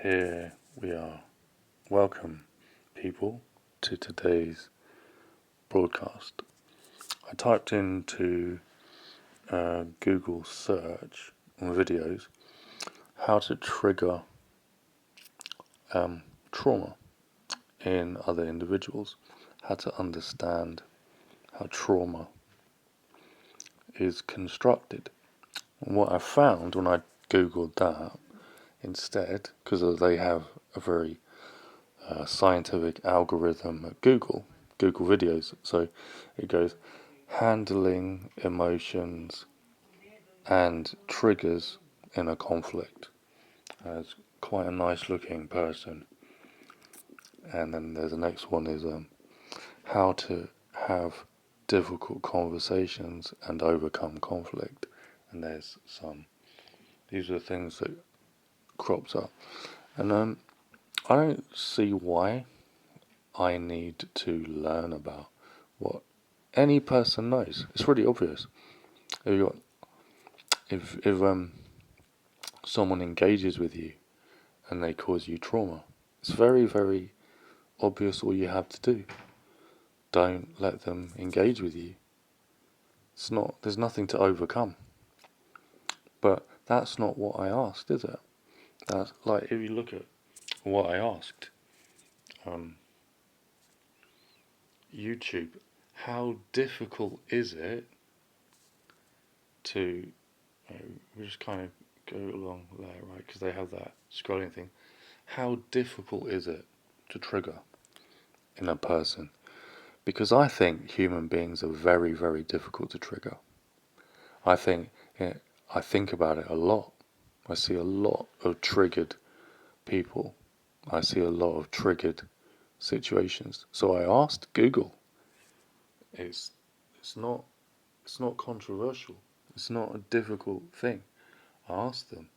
Here we are. Welcome, people, to today's broadcast. I typed into Google search on videos how to trigger trauma in other individuals, how to understand how trauma is constructed. And what I found when I Googled that instead, because they have a very scientific algorithm at Google videos. So it goes handling emotions and triggers in a conflict. It's quite a nice looking person. And then there's the next one is how to have difficult conversations and overcome conflict. And there's these are the things that crops up. And I don't see why I need to learn about what any person knows. It's really obvious. If someone engages with you and they cause you trauma, it's very, very obvious all you have to do. Don't let them engage with you. There's nothing to overcome. But that's not what I asked, is it? That's like, if you look at what I asked, YouTube, how difficult is it to, we just kind of go along there, right? Because they have that scrolling thing. How difficult is it to trigger in a person? Because I think human beings are very, very difficult to trigger. I think about it a lot. I see a lot of triggered people. I see a lot of triggered situations. So I asked Google. It's not controversial. It's not a difficult thing. I asked them,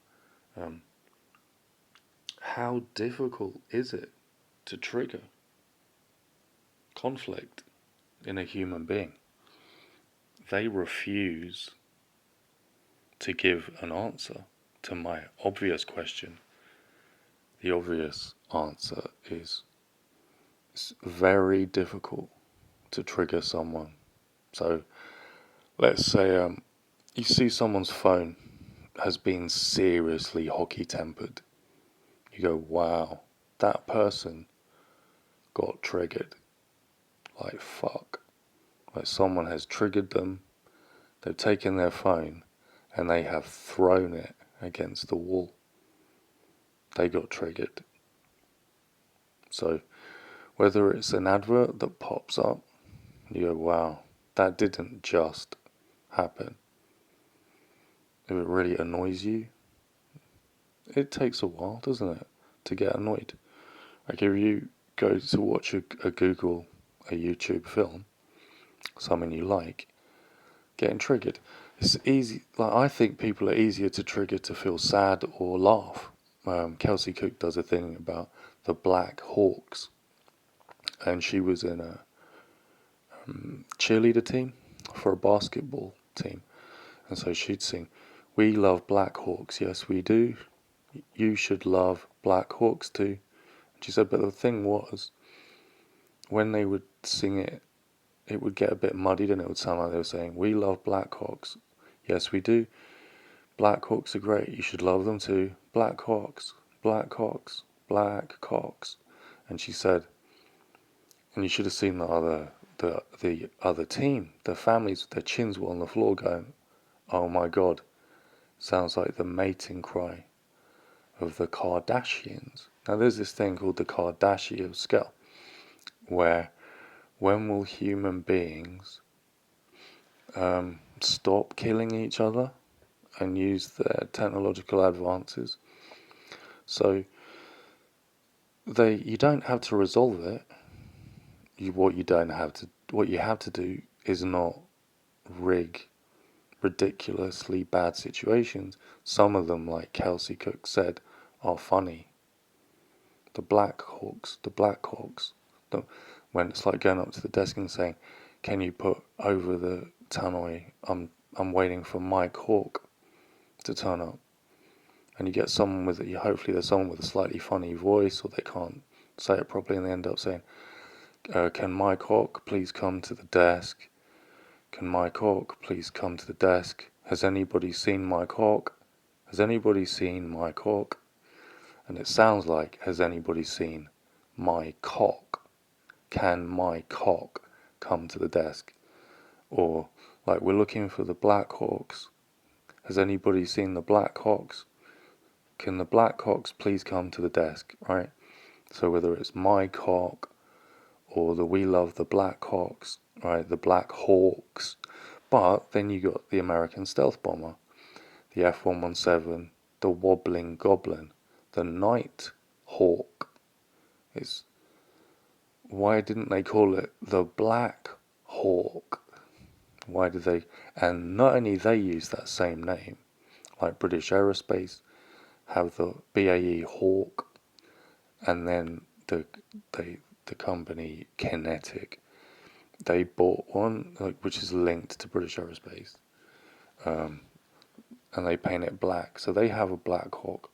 how difficult is it to trigger conflict in a human being? They refuse to give an answer to my obvious question. The obvious answer is it's very difficult to trigger someone. So let's say you see someone's phone has been seriously hockey tempered. You go, wow, that person got triggered. Like, fuck. Like, someone has triggered them, they've taken their phone, and they have thrown it against the wall. They got triggered. So, whether it's an advert that pops up, you go, wow, that didn't just happen. If it really annoys you, it takes a while, doesn't it, to get annoyed. Like, if you go to watch a YouTube film, something you like, getting triggered, it's easy. Like, I think people are easier to trigger to feel sad or laugh. Kelsey Cook does a thing about the Black Hawks, and she was in a cheerleader team for a basketball team, and so she'd sing, "We love Black Hawks, yes we do. You should love Black Hawks too." And she said, but the thing was, when they would sing it, it would get a bit muddied and it would sound like they were saying, "We love Black Hawks, yes we do. Black Hawks are great. You should love them too. Black Hawks, Black Hawks, Black Hawks." And she said, and you should have seen the other team, the families, their chins were on the floor going, "Oh my God, sounds like the mating cry of the Kardashians." Now there's this thing called the Kardashian scale, where when will human beings stop killing each other and use their technological advances? So you don't have to resolve it. What you have to do is not rig ridiculously bad situations. Some of them, like Kelsey Cook said, are funny. The Black Hawks, when it's like going up to the desk and saying, "Can you put over the tannoy? I'm waiting for Mike Hawk to turn up." and you get someone with hopefully there's someone with a slightly funny voice, or they can't say it properly, and they end up saying, "Can Mike Hawk please come to the desk? Can Mike Hawk please come to the desk? Has anybody seen Mike Hawk? Has anybody seen Mike Hawk?" And it sounds like, "Has anybody seen my cock? Can my cock come to the desk?" Or like, "We're looking for the Black Hawks. Has anybody seen the Black Hawks? Can the Black Hawks please come to the desk?" Right? So whether it's my cock or the "We love the Black Hawks," right? The Black Hawks. But then you got the American stealth bomber, the F-117, the Wobbling Goblin, the Night Hawk. Why didn't they call it the Black Hawk? Why did they? And not only they use that same name, like British Aerospace have the BAE Hawk, and then the company Kinetic, they bought one which is linked to British Aerospace, and they paint it black. So they have a Black Hawk.